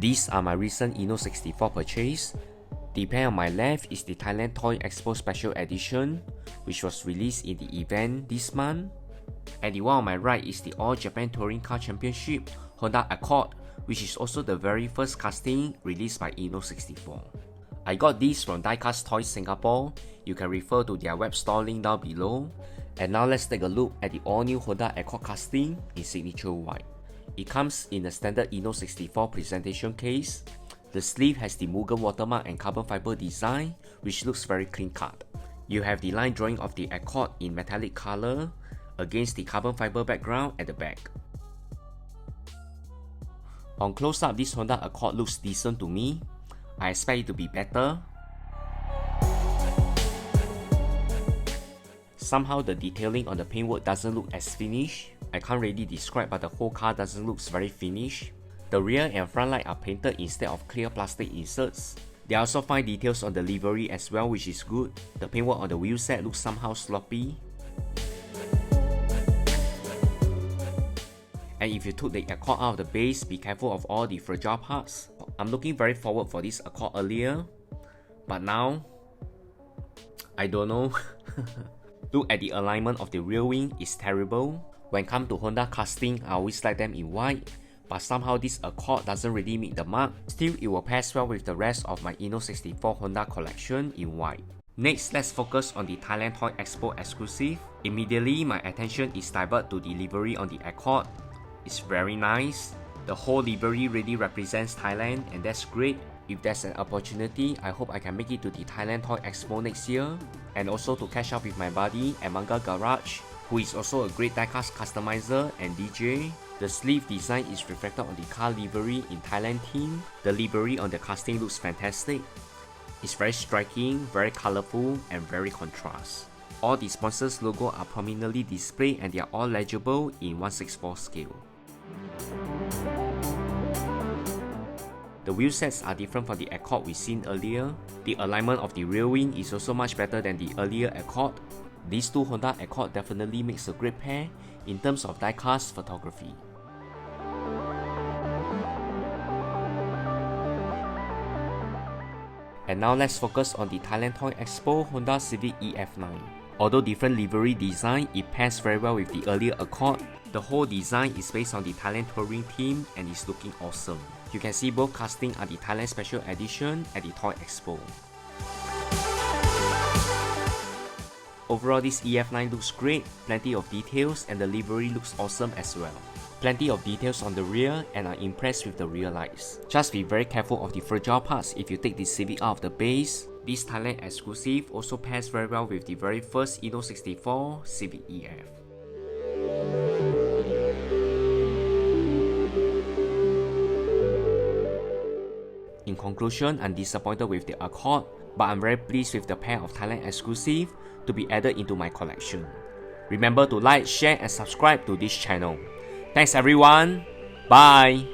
These are my recent INNO64 purchase. The pair on my left is the Thailand Toy Expo Special Edition, which was released in the event this month. And the one on my right is the All Japan Touring Car Championship Honda Accord, which is also the very first casting released by INNO64. I got these from Diecast Toyz Singapore. You can refer to their web store link down below. And now let's take a look at the all-new Honda Accord casting in signature white. It comes in a standard INNO64 presentation case. The sleeve has the Mugen watermark and carbon fiber design, which looks very clean cut. You have the line drawing of the Accord in metallic color against the carbon fiber background at the back. On close up, this Honda Accord looks decent to me. I expect it to be better. Somehow the detailing on the paintwork doesn't look as finished. I can't really describe, but the whole car doesn't look very finished. The rear and front light are painted instead of clear plastic inserts. There are also fine details on the livery as well, which is good. The paintwork on the wheel set looks somehow sloppy. And if you took the Accord out of the base, be careful of all the fragile parts. I'm looking very forward for this Accord earlier, but now, I don't know. Look at the alignment of the rear wing, it's terrible. When it comes to Honda casting, I always like them in white, but somehow this Accord doesn't really meet the mark. Still, it will pass well with the rest of my INNO64 Honda collection in white. Next, let's focus on the Thailand Toy Expo exclusive. Immediately, my attention is diverted to the livery on the Accord. It's very nice. The whole livery really represents Thailand, and that's great. If there's an opportunity, I hope I can make it to the Thailand Toy Expo next year, and also to catch up with my buddy at Manga Garage, who is also a great diecast customizer and DJ. The sleeve design is reflected on the car livery in Thailand theme. The livery on the casting looks fantastic. It's very striking, very colorful, and very contrast. All the sponsors' logo are prominently displayed, and they are all legible in 1/64 scale. The wheel sets are different from the Accord we've seen earlier. The alignment of the rear wing is also much better than the earlier Accord. These two Honda Accord definitely makes a great pair in terms of diecast photography. And now let's focus on the Thailand Toy Expo Honda Civic EF9. Although different livery design, it pairs very well with the earlier Accord. The whole design is based on the Thailand touring theme and is looking awesome. You can see both casting are the Thailand Special Edition at the Toy Expo. Overall, this EF9 looks great, plenty of details, and the livery looks awesome as well. Plenty of details on the rear, and I'm impressed with the rear lights. Just be very careful of the fragile parts if you take the Civic out of the base. This Thailand exclusive also pairs very well with the very first INNO64 Civic EF. In conclusion, I'm disappointed with the Accord, but I'm very pleased with the pair of Thailand exclusive to be added into my collection. Remember to like, share, and subscribe to this channel. Thanks everyone, bye!